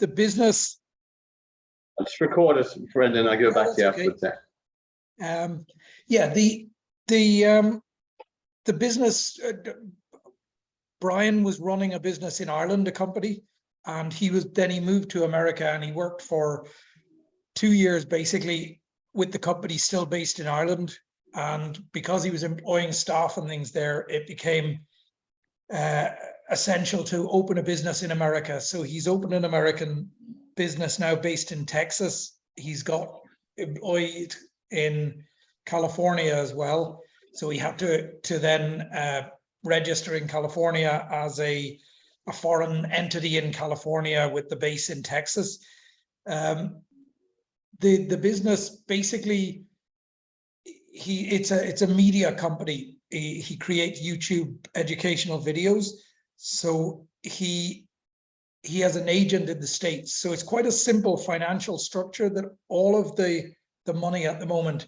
the business. I'll just record it, friend, and I go back to you afterwards. Yeah, the business. Brian was running a business in Ireland, a company, and he moved to America, and he worked for 2 years basically with the company still based in Ireland. And because he was employing staff and things there, it became essential to open a business in America. So he's opened an American business now based in Texas. He's got employed in California as well. So he had to then register in California as a foreign entity in California with the base in Texas. The business basically, it's a media company. He creates YouTube educational videos. So he has an agent in the States. So it's quite a simple financial structure that all of the money at the moment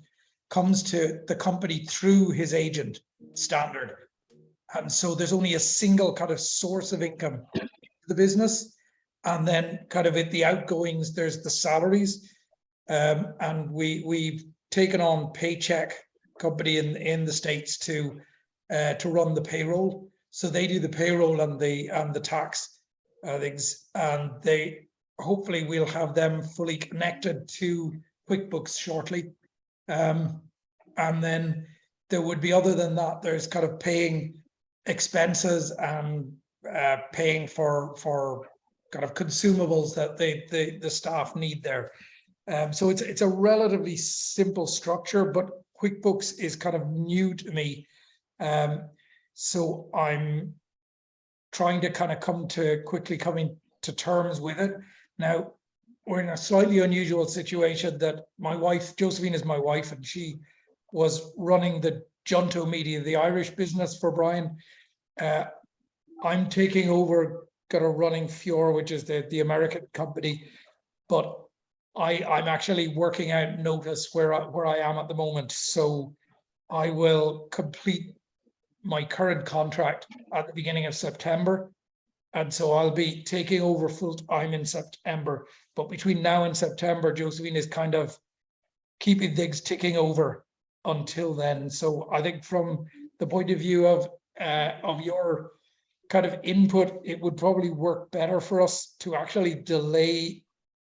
comes to the company through his agent, Standard. And so there's only a single kind of source of income to the business. And then kind of at the outgoings, there's the salaries. And we've taken on Paycheck company in the States to run the payroll. So they do the payroll and the tax things, and they hopefully we'll have them fully connected to QuickBooks shortly. And then there would be, other than that, there's kind of paying expenses and paying for kind of consumables that the staff need there. So it's a relatively simple structure, but QuickBooks is kind of new to me. So I'm trying to kind of coming to terms with it. Now, we're in a slightly unusual situation that my wife, Josephine is my wife, and she was running the Junto Media, the Irish business for Brian. I'm taking over kind of running Fior, which is the American company, but I'm actually working out notice where I am at the moment. So I will complete my current contract at the beginning of September. And so I'll be taking over full time in September. But between now and September, Josephine is kind of keeping things ticking over until then. So I think from the point of view of your kind of input, it would probably work better for us to actually delay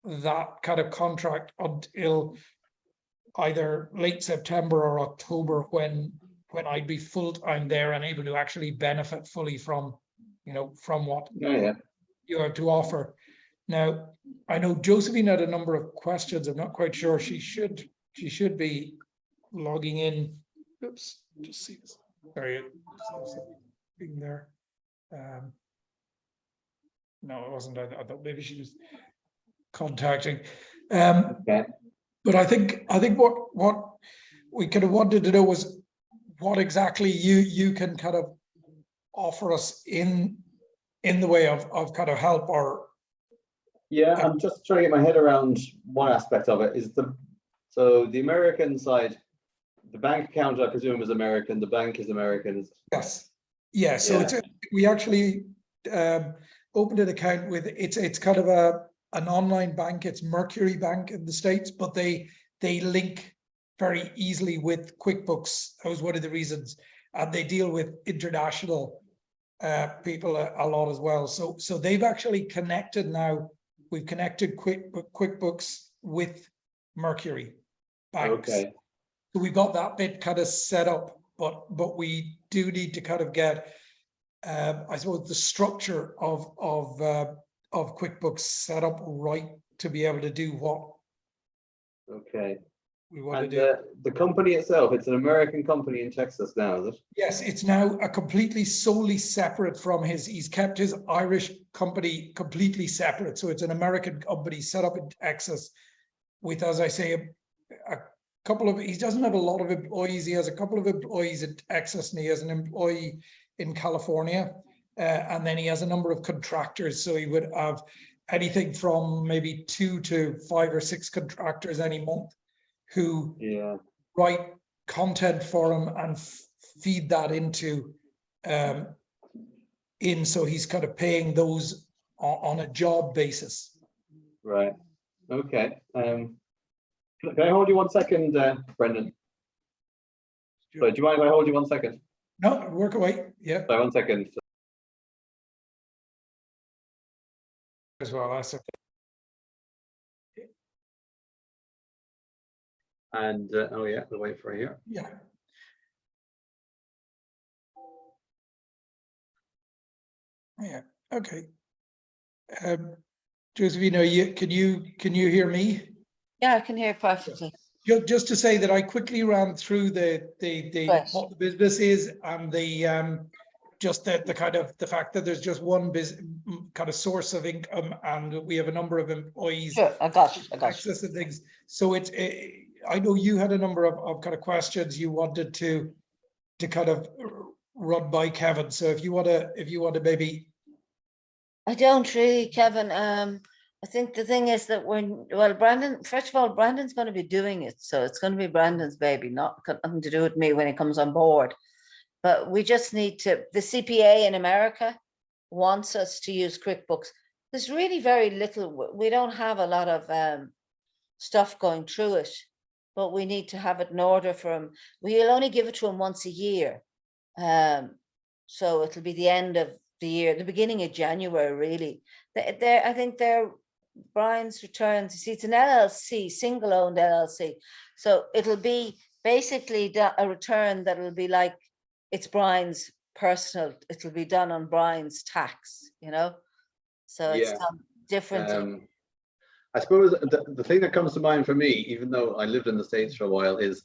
that kind of contract until either late September or October, when I'd be full time there and able to actually benefit fully from what you have to offer. Now, I know Josephine had a number of questions. I'm not quite sure. She should be logging in. Oops, just see this. Sorry, being there. No, it wasn't. I thought maybe she was contacting. Okay. But I think what we kind of wanted to know was what exactly you can kind of offer us in the way of kind of help, or I'm just trying to get my head around one aspect of it. Is so the American side, the bank account I presume is American, the bank is American. Yes. Yeah, so we actually opened an account with it's kind of an online bank. It's Mercury Bank in the States, but they link very easily with QuickBooks. That was one of the reasons, and they deal with international people a lot as well. So they've actually connected now. We've connected QuickBooks with Mercury Banks. Okay. So we've got that bit kind of set up, but we do need to kind of get, I suppose, the structure of QuickBooks set up right to be able to do what we want to do. The company itself, it's an American company in Texas now, is it? Yes, it's now a completely solely separate from he's kept his Irish company completely separate. So it's an American company set up in Texas with, as I say, a couple of, he doesn't have a lot of employees. He has a couple of employees in Texas, and he has an employee in California. And then he has a number of contractors. So he would have anything from maybe 2 to 5 or 6 contractors any month who write content for him and feed that into so he's kind of paying those on a job basis. Right. Okay. Can I hold you 1 second, Brendan? Sorry, do you mind if I hold you 1 second? No, work away. Yeah. Sorry, 1 second. As well. That's it. And oh yeah, we'll wait for here. Yeah. Yeah. Okay. Josephina, can you hear me? Yeah, I can hear perfectly. Just to say that I quickly ran through Right. what the business is and the just the kind of the fact that there's just one kind of source of income and we have a number of employees. Sure, I got it. Access and things. So it's I know you had a number of kind of questions you wanted to kind of run by Kevin. So if you want to maybe. I don't really, Kevin. I think the thing is that Brandon, first of all, Brandon's going to be doing it. So it's going to be Brandon's baby, not nothing to do with me when he comes on board. But we just need to, the CPA in America wants us to use QuickBooks. There's really very little, we don't have a lot of stuff going through it, but we need to have it in order for him. We'll only give it to him once a year. So it'll be the end of the year, the beginning of January, really. I think they're Brian's returns. You see, it's an LLC, single owned LLC. So it'll be basically a return that will be like, it's Brian's personal, it'll be done on Brian's tax, you know? So it's done different. I suppose the thing that comes to mind for me, even though I lived in the States for a while, is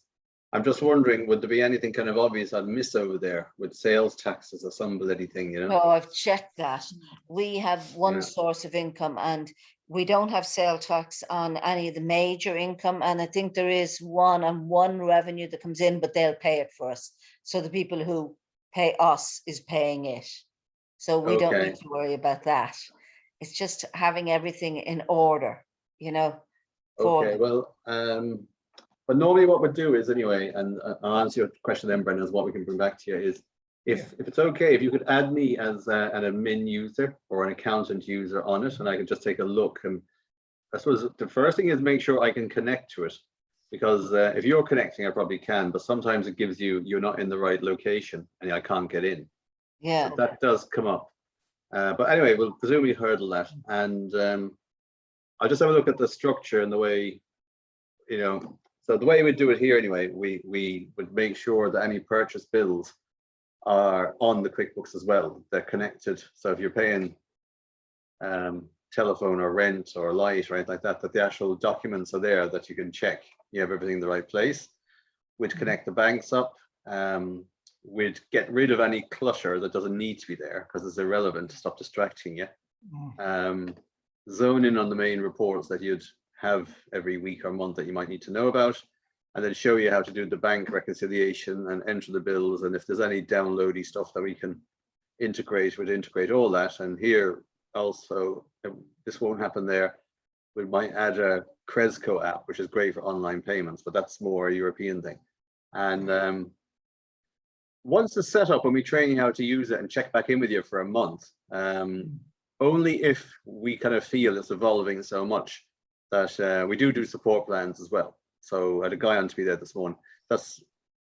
I'm just wondering, would there be anything kind of obvious I'd miss over there with sales taxes or some bloody thing, you know? Oh, I've checked that. We have one source of income and we don't have sales tax on any of the major income. And I think there is one revenue that comes in, but they'll pay it for us. So the people who pay us is paying it. So we don't need to worry about that. It's just having everything in order, you know. Okay, well, but normally what we'd do is anyway, and I'll answer your question then, Brendan, is what we can bring back to you is, if it's okay, if you could add me as an admin user or an accountant user on it, and I can just take a look. And I suppose the first thing is make sure I can connect to it, because if you're connecting, I probably can, but sometimes it gives you're not in the right location and I can't get in. Yeah, so that does come up. But anyway, we'll presumably hurdle that, and I'll just have a look at the structure and the way, you know. So the way we do it here anyway, we would make sure that any purchase bills are on the QuickBooks as well. They're connected. So if you're paying telephone or rent or light or anything like that, that the actual documents are there that you can check you have everything in the right place. We'd connect the banks up. We'd get rid of any clutter that doesn't need to be there because it's irrelevant to stop distracting you. Zone in on the main reports that you'd have every week or month that you might need to know about, and then show you how to do the bank reconciliation and enter the bills. And if there's any downloady stuff that we can integrate, we'd integrate all that. And here also, this won't happen there, we might add a Cresco app, which is great for online payments, but that's more a European thing. And once it's set up and we train you how to use it and check back in with you for a month, only if we kind of feel it's evolving so much that we do support plans as well. So I had a guy on to be there this morning. That's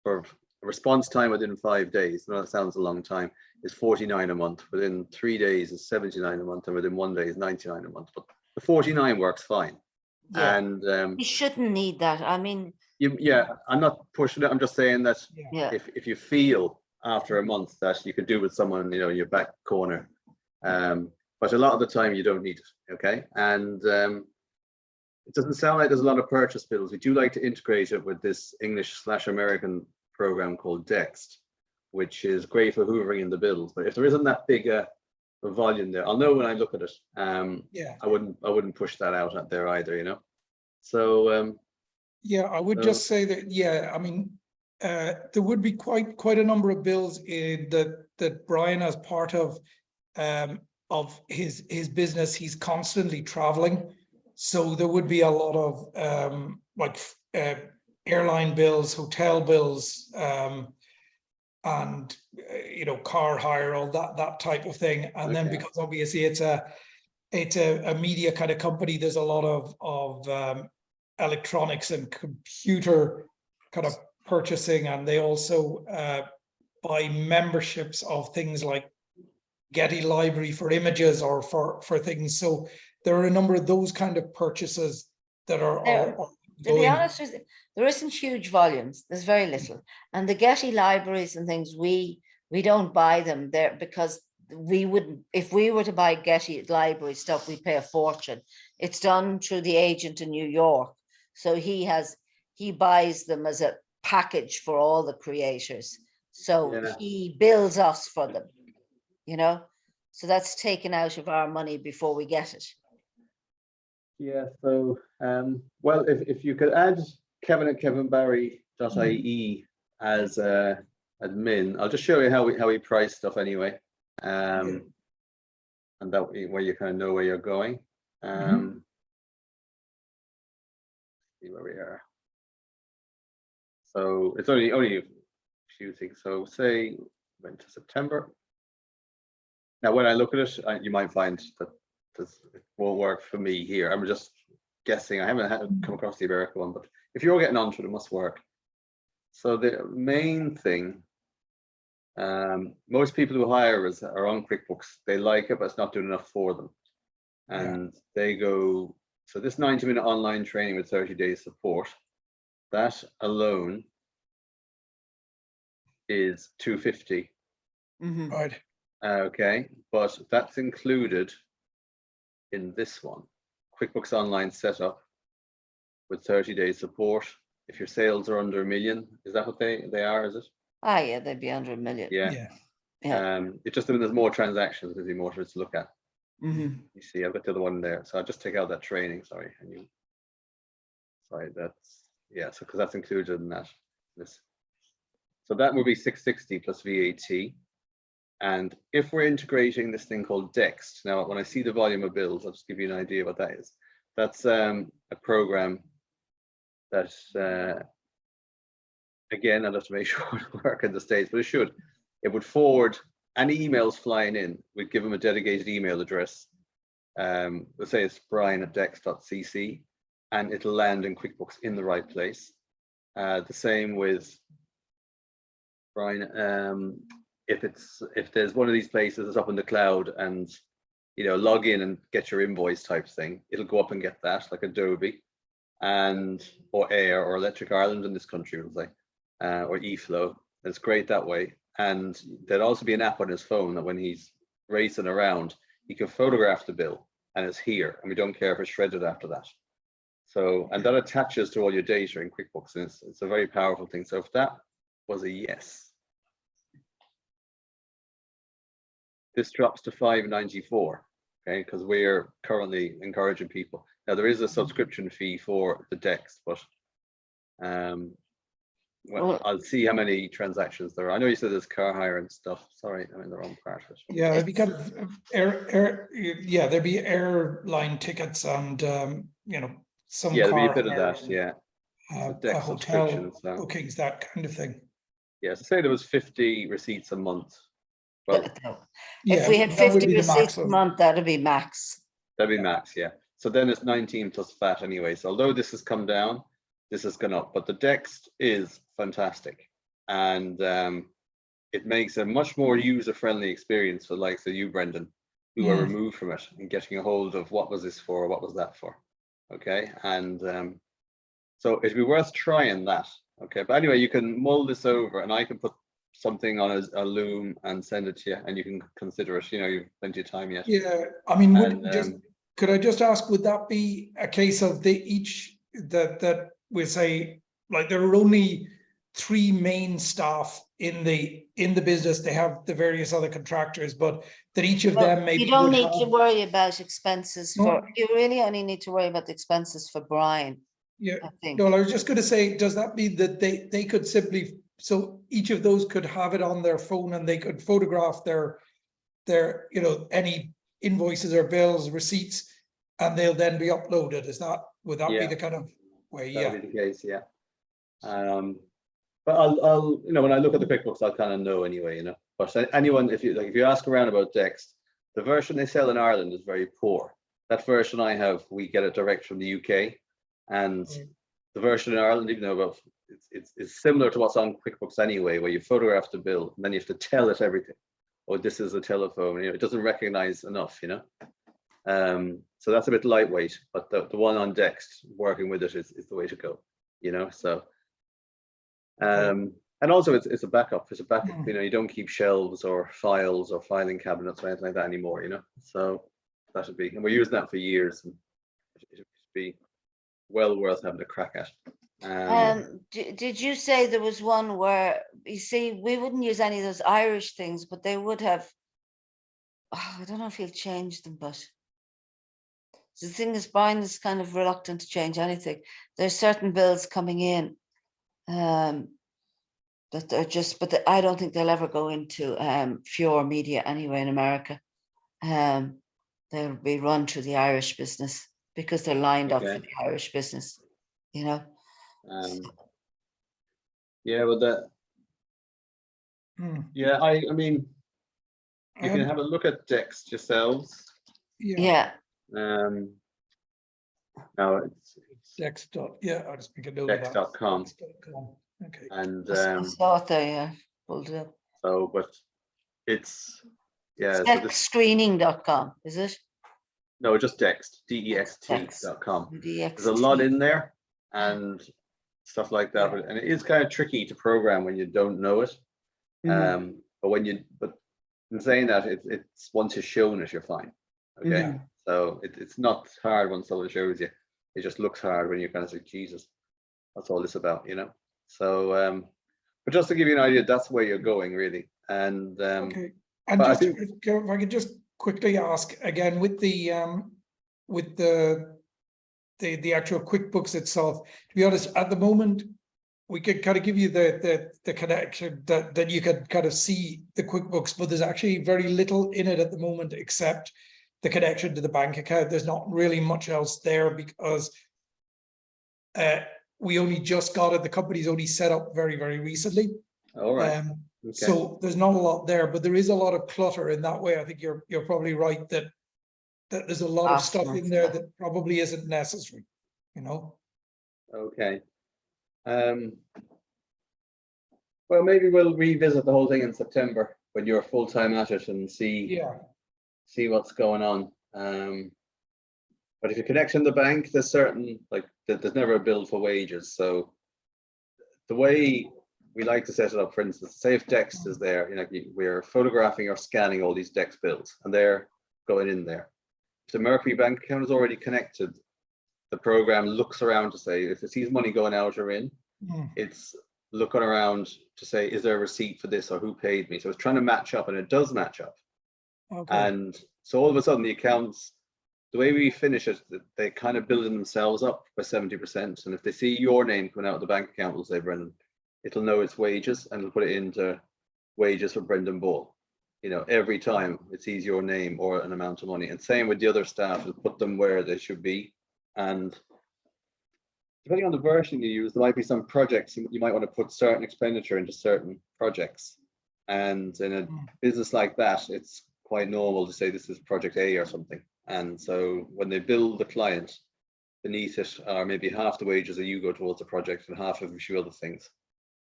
for a response time within 5 days. I know that sounds a long time. Is 49 a month. Within 3 days is 79 a month, and within 1 day is 99 a month. But the 49 works fine. yeah. And You shouldn't need that. I mean, I'm not pushing it. I'm just saying that yeah. if you feel after a month that you could do with someone, you know, in your back corner, but a lot of the time you don't need it. Okay, and it doesn't sound like there's a lot of purchase bills. We do like to integrate it with this English/American program called Dext, which is great for hoovering in the bills. But if there isn't that big a volume there, I'll know when I look at it. I wouldn't push that out there either, you know. So yeah, I would just say that, yeah, I mean, there would be quite a number of bills that Brian, as part of his business, he's constantly traveling. So there would be a lot of like airline bills, hotel bills, and you know, car hire, all that type of thing. And then because obviously it's a it's a media kind of company. There's a lot of electronics and computer kind of purchasing, and they also buy memberships of things like Getty Library for images or for things. So there are a number of those kind of purchases that are To be going. honest with you, there isn't huge volumes. There's very little. And the Getty libraries and things, we don't buy them there because we wouldn't, if we were to buy Getty library stuff, we'd pay a fortune. It's done through the agent in New York. So he buys them as a package for all the creators. So Yeah. he bills us for them, you know? So that's taken out of our money before we get it. Yeah, so well, if you could add Kevin at kevinbarry.ie as admin, I'll just show you how we price stuff anyway. And that way you kind of know where you're going. See where we are. So it's only a few things. So say went to September. Now when I look at it, you might find that it won't work for me here. I'm just guessing. I haven't come across the America one, but if you're getting onto it, it must work. So the main thing, most people who hire us are on QuickBooks. They like it, but it's not doing enough for them. And they go, so this 90-minute online training with 30 days support, that alone is $250. Right. Okay, but that's included in this one, QuickBooks Online setup with 30 days support. If your sales are under $1 million, is that what they are? Is it? Ah, yeah, they'd be under $1 million. Yeah. Yeah. It's just that there's more transactions, there's more to look at. Mhm. You see, I've got the other one there, so I'll just take out that training. Sorry, that's so because that's included in that. So that would be $660 plus VAT. And if we're integrating this thing called Dext, now when I see the volume of bills, I'll just give you an idea what that is. That's a program that, again, I'll have to make sure it works in the States, but it should. It would forward any emails flying in. We'd give them a dedicated email address. Let's say it's brian@dext.cc, and it'll land in QuickBooks in the right place. The same with Brian. If there's one of these places that's up in the cloud and log in and get your invoice type thing, it'll go up and get that, like Adobe or Air or Electric Ireland in this country, we'll say, or eFlow. It's great that way. And there'd also be an app on his phone that when he's racing around, he can photograph the bill and it's here, and we don't care if it's shredded after that. So, and that attaches to all your data in QuickBooks, and it's a very powerful thing. So if that was a yes, this drops to $594, okay, because we're currently encouraging people. Now there is a subscription fee for the Dext, but well, I'll see how many transactions there are. I know you said there's car hire and stuff. Sorry, I'm in the wrong part of it. Yeah, it'd be kind of there'd be airline tickets and some there'd be a car bit of hire, that, a hotel bookings, that kind of thing. Yeah, so say there was 50 receipts a month. Well, if we had 50 receipts a month, that'd be max. That'd be max, yeah. So then it's 19 plus VAT anyway. So although this has come down, this has gone up, but the Dext is fantastic, and it makes a much more user-friendly experience for the likes of you, Brendan, who are removed from it and getting a hold of what was this for, what was that for, okay? And so it'd be worth trying that, okay? But anyway, you can mull this over, and I can put something on a Loom and send it to you, and you can consider it. You've plenty of time yet. Yeah, I mean, could I just ask, would that be a case of that we say, like, there are only 3 main staff in the business? They have the various other contractors, but that each of them maybe you don't need to worry about expenses you really only need to worry about the expenses for Brian. Yeah, I think. no, I was just going to say, does that mean that they could simply, so each of those could have it on their phone and they could photograph their any invoices or bills, receipts, and they'll then be uploaded? Would that be the kind of way? That would be the case, yeah. But I'll when I look at the QuickBooks, I'll kind of know anyway, But anyone, if you ask around about Dext, the version they sell in Ireland is very poor. that version I have, we get it direct from the UK, and Mm. the version in Ireland, even though it's similar to what's on QuickBooks anyway, where you photograph the bill and then you have to tell it everything. Oh, this is a telephone. You know, it doesn't recognize enough. You know, so that's a bit lightweight. But the one on Dext, working with it is the way to go. You know, so and also it's a backup. It's a backup. Mm. You know, you don't keep shelves or files or filing cabinets or anything like that anymore. You know, so that should be, and we're using that for years, and it should be well worth having a crack at. Did you say there was one where, you see, we wouldn't use any of those Irish things, but they would have, I don't know if he'll change them, but the thing is, Brian is kind of reluctant to change anything. There's certain bills coming in that they're just, but I don't think they'll ever go into Fior Media anyway in America. They'll be run through the Irish business because they're lined up for the Irish business, you know. Yeah, well, that. Mm. Yeah, I mean, you can Um, have a look at Dext yourselves. Yeah. No, it's Dext. Yeah, I'll just make a note of that. Dext.com. Dext.com. Okay. And I saw it there, yeah. Pulled it up. so, but it's so this, Screening.com, is it? no, just Dext, DEXT.com. There's a lot in there and stuff like that, Yeah. and it is kind of tricky to program when you don't know it. But in saying that, it's once you're shown it, you're fine. Okay, Yeah. so it's not hard when someone shows you. It just looks hard when you kind of say, Jesus, that's all this about, you know. So, but just to give you an idea, that's where you're going really. And Okay. And but I just think- if I could just quickly ask again with the actual QuickBooks itself, to be honest, at the moment, we could kind of give you the connection that you could kind of see the QuickBooks, but there's actually very little in it at the moment except the connection to the bank account. There's not really much else there because we only just got it. The company's only set up very, very recently. all right. Okay. So there's not a lot there, but there is a lot of clutter in that way. I think you're probably right that there's a lot of stuff in there that probably isn't necessary, you know. Okay. Well, maybe we'll revisit the whole thing in September when you're full time at it and see what's going on. But if you connect in the bank, there's certain, like there's never a bill for wages. So the way we like to set it up, for instance, say if Dext is there, you know, we're photographing or scanning all these Dext bills and they're going in there. If the Mercury bank account is already connected, the program looks around to say if it sees money going out or in, it's looking around to say, is there a receipt for this or who paid me? So it's trying to match up, and it does match up. Okay. And so all of a sudden the accounts, the way we finish it, they kind of building themselves up by 70%. And if they see your name coming out of the bank account, will say Brendan, it'll know it's wages and it'll put it into wages for Brendan Bull. You know, every time it sees your name or an amount of money. And same with the other staff, it'll put them where they should be. And depending on the version you use, there might be some projects you might want to put certain expenditure into certain projects. And in a business like that, it's quite normal to say this is project A or something. And so when they bill the client, beneath it are maybe half the wages that you go towards the project and half of a few other things.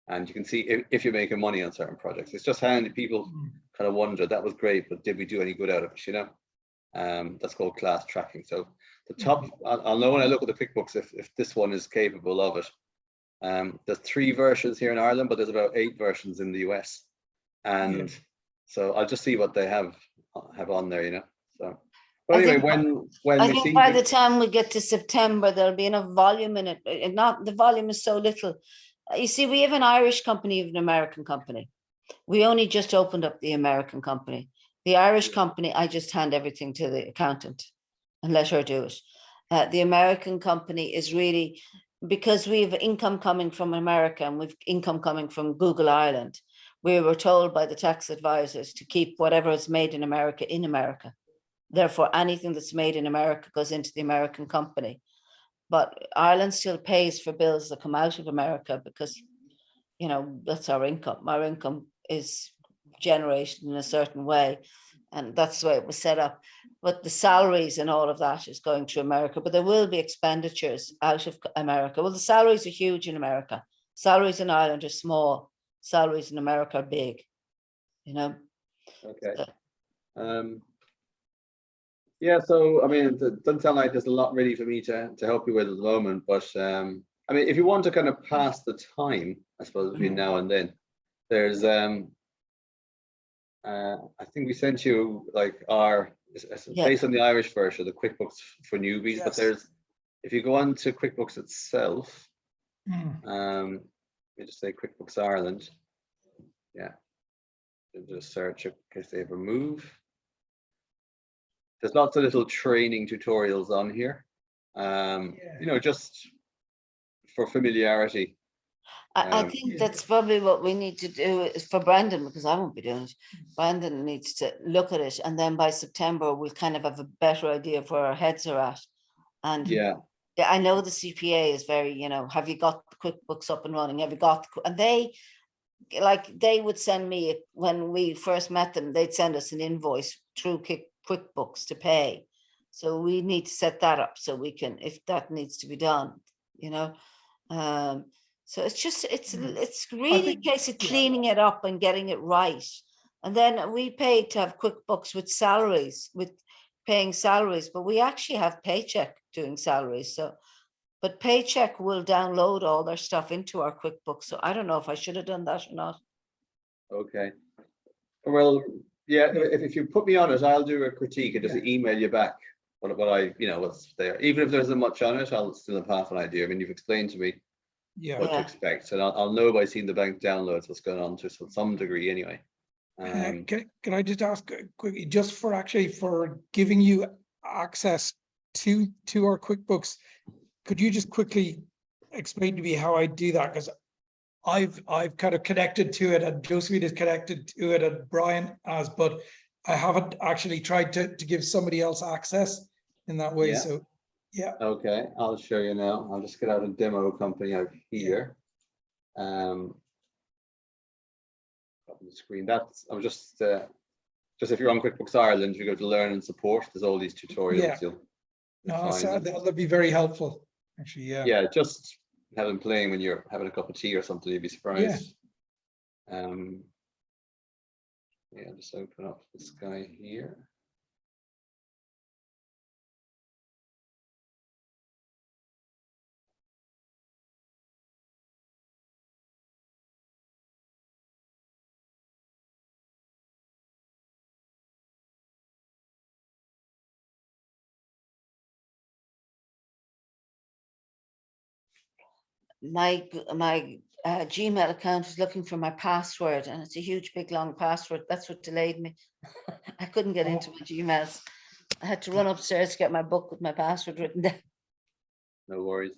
And you can see if you're making money on certain projects. It's just handy. People kind of wonder, that was great, but did we do any good out of it, you know? That's called class tracking. So the top, I'll know when I look at the QuickBooks if this one is capable of it. There's 3 versions here in Ireland, but there's about 8 versions in the US. And so I'll just see what they have on there, you know. So but anyway, when I we think see by the time we get to September, there'll be enough volume in it. Not the volume is so little. You see, we have an Irish company, an American company. We only just opened up the American company. The Irish company, I just hand everything to the accountant and let her do it. The American company is really, because we have income coming from America and we've income coming from Google Ireland, we were told by the tax advisors to keep whatever is made in America in America. Therefore, anything that's made in America goes into the American company. But Ireland still pays for bills that come out of America because, you know, that's our income. Our income is generated in a certain way. And that's the way it was set up. But the salaries and all of that is going to America, but there will be expenditures out of America. Well, the salaries are huge in America. Salaries in Ireland are small. Salaries in America are big, you know. Okay. So- Yeah, so I mean, it doesn't sound like there's a lot really for me to help you with at the moment, but I mean, if you want to kind of pass the time, I suppose between now and then, there's I think we sent you like it's Yeah. based on the Irish version, the QuickBooks for newbies, but Yes. there's, if you go on to QuickBooks itself, Mm. let me just say QuickBooks Ireland. Yeah. Just search in case they ever move. There's lots of little training tutorials on here. You know, just for familiarity. I think Yeah. that's probably what we need to do is for Brandon, because I won't be doing it. Brandon needs to look at it, and then by September, we'll kind of have a better idea of where our heads are at. And Yeah, yeah, I know the CPA is very, you know, have you got the QuickBooks up and running? Have you got, and they, like, they would send me, when we first met them, they'd send us an invoice through QuickBooks to pay. So we need to set that up so we can, if that needs to be done, you know. So it's just, it's really a think- case of yeah. cleaning it up and getting it right. And then we paid to have QuickBooks with salaries, with paying salaries, but we actually have Paycheck doing salaries. So, but Paycheck will download all their stuff into our QuickBooks. So I don't know if I should have done that or not. okay. Well, yeah, if you put me on it, I'll do a critique and just Yeah. email you back what I, you know, what's there. Even if there isn't much on it, I'll still have half an idea. I mean, you've explained to me Yeah. what to Yeah. expect, and I'll know by seeing the bank downloads what's going on to some degree anyway. Can I just ask quickly, just for actually for giving you access to our QuickBooks, could you just quickly explain to me how I do that? Because I've kind of connected to it, and Josephine is connected to it, and Brian has, but I haven't actually tried to give somebody else access in that way. Yeah. So yeah. Okay, I'll show you now. I'll just get out a demo company out here. Up on the screen. That's, I was just if you're on QuickBooks Ireland, you go to Learn and Support. There's all these tutorials. Yeah. You'll No, so find them. that'll be very helpful, actually. Yeah. Yeah, just have them playing when you're having a cup of tea or something. You'd be surprised. Yeah, just open up this guy here. My Gmail account is looking for my password, and it's a huge, big, long password. That's what delayed me. I couldn't get into my Gmails. I had to run upstairs to get my book with my password written down. No worries.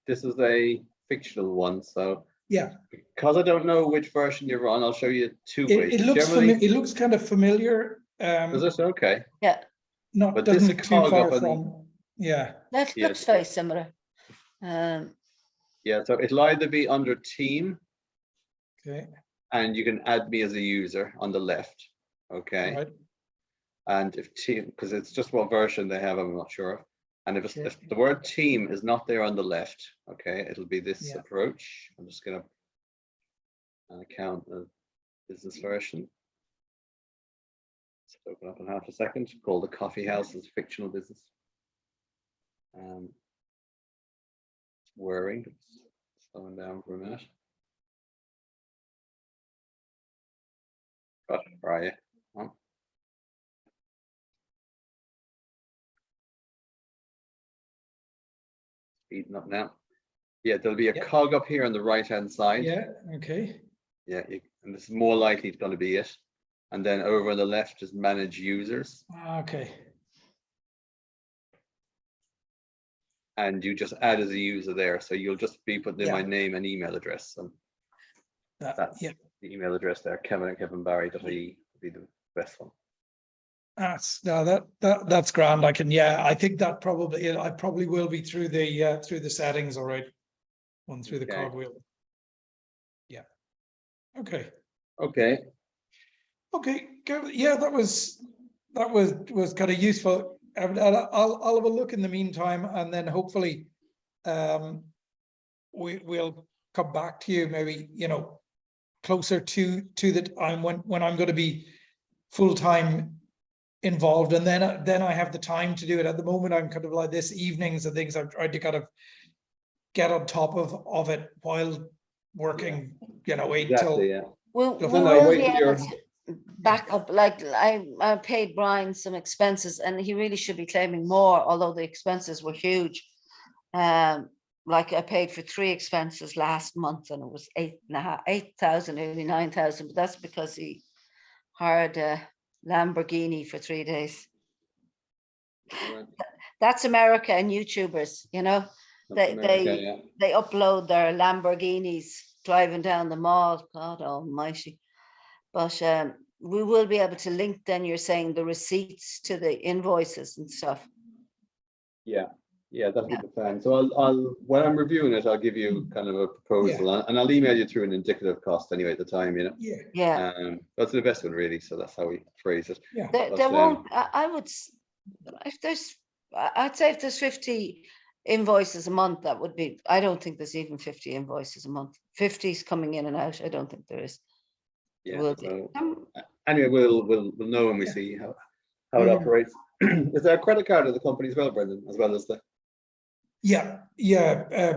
This is a fictional one, so Yeah. because I don't know which version you're on, I'll show you two ways. It looks Generally, it looks kind of familiar. is this okay? Yeah, Not But doesn't this look too cog far up on- from. Yeah. that Yeah. looks very similar. Yeah, so it'll either be under Team, Okay. and you can add me as a user on the left. Okay. Right. And if Team, because it's just what version they have, I'm not sure of. And if Sure. if the word Team is not there on the left, okay, it'll be this Yeah. approach. I'm just gonna count the business version. Let's open up in half a second. Called the Coffee House as fictional business. Whirring, slowing down for a minute. Got it, where are you? Oh. Speeding up now. Yeah, there'll be a Yeah. cog up here on the right hand side. Yeah. Okay. Yeah, and this is more likely going to be it. And then over on the left is manage users. Okay. And you just add as a user there. So you'll just be putting in Yeah. my name and email address. And that's Yeah. the email address there, kevin@kevinbarry.ie would be the best one. That's no, that's grand. I can, yeah, I think that probably, I probably will be through the settings, all right. One through the Okay. cogwheel. Yeah. Okay. Okay. Okay, good. Yeah, that was kind of useful. And I'll have a look in the meantime, and then hopefully we'll come back to you maybe, closer to the time when I'm going to be full-time involved, and then I have the time to do it. At the moment, I'm kind of like this evenings and things. I've tried to kind of get on top of it while working, 8 till. Exactly, yeah. We Just- will No, wait be till able you're- to back up, like I paid Brian some expenses and he really should be claiming more, although the expenses were huge. Like I paid for 3 expenses last month and it was 8,000, nearly 9,000, but that's because he hired a Lamborghini for 3 days. Right. That's America and YouTubers, That's They- America, yeah. they upload their Lamborghinis driving down the mall, God almighty. But we will be able to link then, you're saying, the receipts to the invoices and stuff. Yeah, that'll be the plan. So I'll when I'm reviewing it, I'll give you kind of a proposal, and I'll email you through an indicative cost anyway at the time. Yeah, Yeah, That's the best one really. So that's how we phrase it. yeah. there but, won't, I would, if there's, I'd say if there's 50 invoices a month, that would be, I don't think there's even 50 invoices a month. 50's coming in and out, I don't think there is. Yeah. Will be. So anyway, we'll know when we Yeah. see how it Mhm. operates. Is there a credit card of the company as well, Brendan, as well as the? Yeah.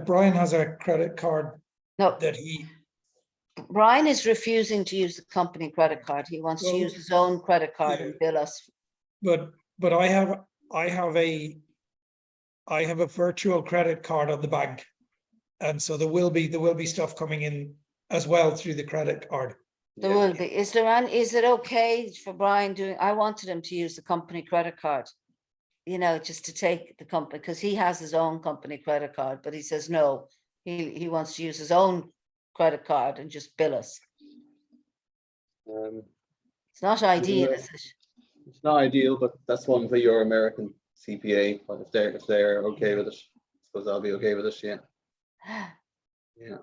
Brian has a credit card No, that he, Brian is refusing to use the company credit card. He wants to Well, use his own credit card yeah. and bill us. but I have a virtual credit card on the bank. And so there will be stuff coming in as well through the credit card. There Yeah. will be. Is it okay for Brian doing, I wanted him to use the company credit card. Just to take the company, because he has his own company credit card, but he says no, he wants to use his own credit card and just bill us. It's not ideal, no. is it? It's not ideal, but that's one for your American CPA. But if they're okay with it, I suppose I'll be okay with it. Yeah. Yeah.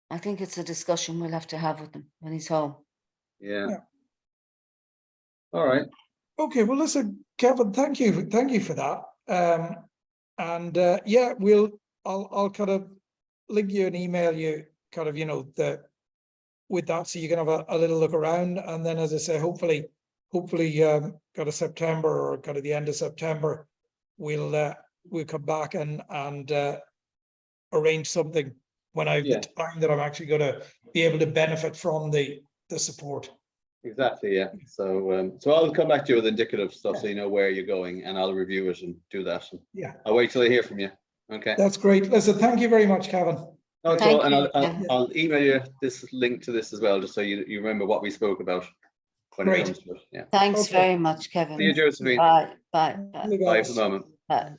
I think it's a discussion we'll have to have with him when he's home. Yeah. Yeah. All right. Okay, well, listen, Kevin, thank you for that. And yeah, I'll kind of link you and email you kind of, with that, so you can have a little look around. And then, as I say, hopefully kind of September or kind of the end of September, we'll come back and arrange something when I have Yeah. the time that I'm actually going to be able to benefit from the support. Exactly. Yeah. So I'll come back to you with indicative stuff, Yeah. so you know where you're going, and I'll review it and do that. And Yeah, I'll wait till I hear from you. Okay. that's great. Listen, thank you very much, Kevin. No, it's Thank all, and you, I'll Kevin. I'll email you this link to this as well, just so you remember what we spoke about when Great. it comes to it. Yeah. Thanks Okay. very much, Kevin. See you, Josephine. Bye, bye, bye, You Bye guys. for the moment. bye.